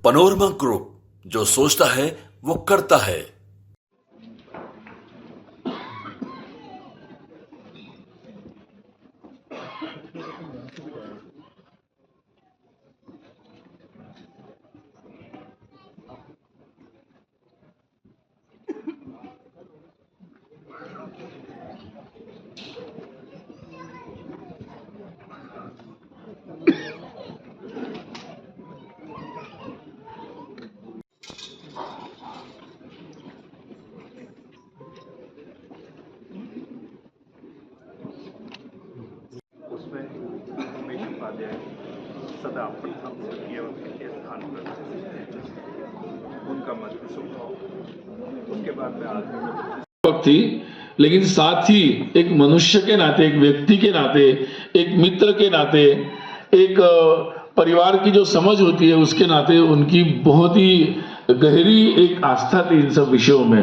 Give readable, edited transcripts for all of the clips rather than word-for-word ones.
Panorama group, जो सोचता है वो करता है। उसमें उमेश उपाध्याय सदा प्रथम तृतीय के स्थान पर उनका मत सुनता। उसके बाद में आगे थी, लेकिन साथ ही एक मनुष्य के नाते, एक व्यक्ति के नाते, एक मित्र के नाते, एक परिवार की जो समझ होती है उसके नाते उनकी बहुत ही गहरी एक आस्था थी इन सब विषयों में।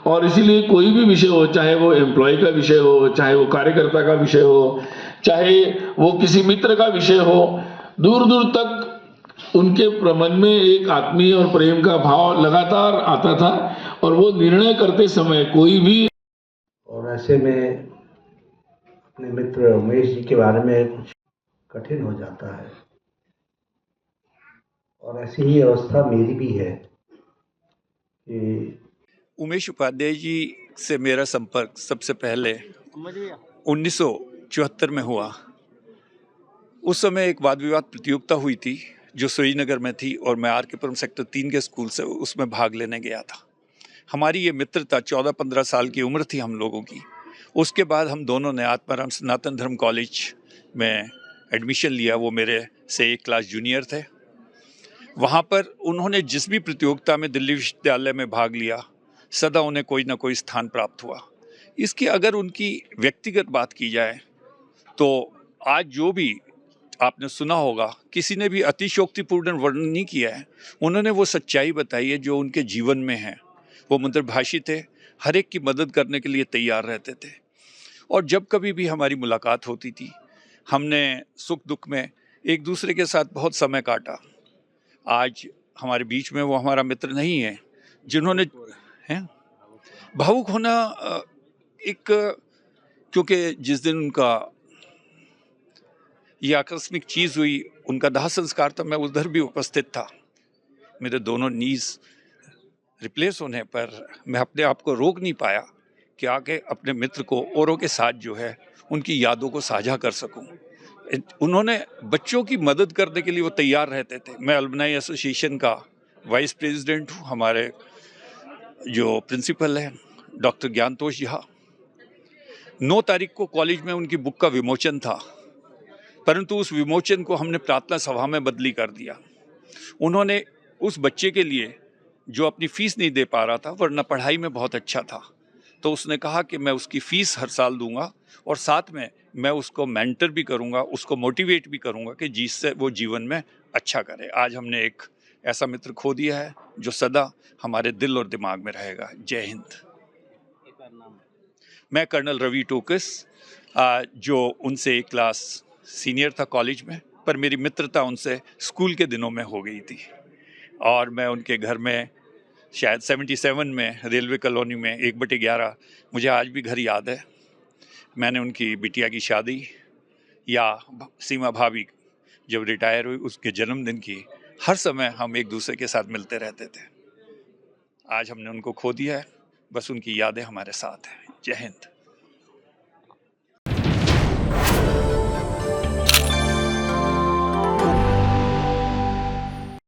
और इसीलिए कोई भी विषय हो, चाहे वो एम्प्लॉय का विषय हो, चाहे वो कार्यकर्ता का विषय हो, चाहे वो किसी मित्र का विषय हो, दूर दूर तक उनके मन में एक आत्मीय और प्रेम का भाव लगातार आता था। और वो निर्णय करते समय कोई भी, और ऐसे में अपने मित्र उमेश जी के बारे में कुछ कठिन हो जाता है। और ऐसी ही अवस्था मेरी भी है कि उमेश उपाध्याय जी से मेरा संपर्क सबसे पहले 1974 में हुआ। उस समय एक वाद विवाद प्रतियोगिता हुई थी जो श्रीनगर में थी, और मैं आर के पुरम सेक्टर 3 के स्कूल से उसमें भाग लेने गया था। हमारी ये मित्रता 14-15 साल की उम्र थी हम लोगों की। उसके बाद हम दोनों ने आत्माराम सनातन धर्म कॉलेज में एडमिशन लिया। वो मेरे से एक क्लास जूनियर थे। वहाँ पर उन्होंने जिस भी प्रतियोगिता में दिल्ली विश्वविद्यालय में भाग लिया, सदा उन्हें कोई ना कोई स्थान प्राप्त हुआ। इसकी अगर उनकी व्यक्तिगत बात की जाए तो आज जो भी आपने सुना होगा, किसी ने भी अतिशयोक्तिपूर्ण वर्णन नहीं किया है। उन्होंने वो सच्चाई बताई है जो उनके जीवन में है। वो मंत्रभाषी थे, हर एक की मदद करने के लिए तैयार रहते थे। और जब कभी भी हमारी मुलाकात होती थी, हमने सुख दुख में एक दूसरे के साथ बहुत समय काटा। आज हमारे बीच में वो हमारा मित्र नहीं है जिन्होंने हैं भावुक होना एक, क्योंकि जिस दिन उनका ये आकस्मिक चीज़ हुई, उनका दाह संस्कार था, मैं उधर भी उपस्थित था। मेरे दोनों नीज रिप्लेस होने पर मैं अपने आप को रोक नहीं पाया कि आके अपने मित्र को औरों के साथ जो है उनकी यादों को साझा कर सकूं। उन्होंने बच्चों की मदद करने के लिए वो तैयार रहते थे। मैं अलुमनाई एसोसिएशन का वाइस प्रेसिडेंट हूँ। हमारे जो प्रिंसिपल हैं डॉक्टर ज्ञानतोष झा, 9 तारीख को कॉलेज में उनकी बुक का विमोचन था, परंतु उस विमोचन को हमने प्रार्थना सभा में बदली कर दिया। उन्होंने उस बच्चे के लिए जो अपनी फीस नहीं दे पा रहा था, वरना पढ़ाई में बहुत अच्छा था, तो उसने कहा कि मैं उसकी फ़ीस हर साल दूंगा और साथ में मैं उसको मेंटर भी करूंगा, उसको मोटिवेट भी करूंगा कि जिससे वो जीवन में अच्छा करे। आज हमने एक ऐसा मित्र खो दिया है जो सदा हमारे दिल और दिमाग में रहेगा। जय हिंद। मैं कर्नल रवि टोकस, जो उनसे एक क्लास सीनियर था कॉलेज में, पर मेरी मित्रता उनसे स्कूल के दिनों में हो गई थी। और मैं उनके घर में शायद 77 में रेलवे कॉलोनी में 1/11, मुझे आज भी घर याद है। मैंने उनकी बिटिया की शादी या सीमा भाभी जब रिटायर हुई उसके जन्मदिन की, हर समय हम एक दूसरे के साथ मिलते रहते थे। आज हमने उनको खो दिया है, बस उनकी यादें हमारे साथ हैं। जय हिंद।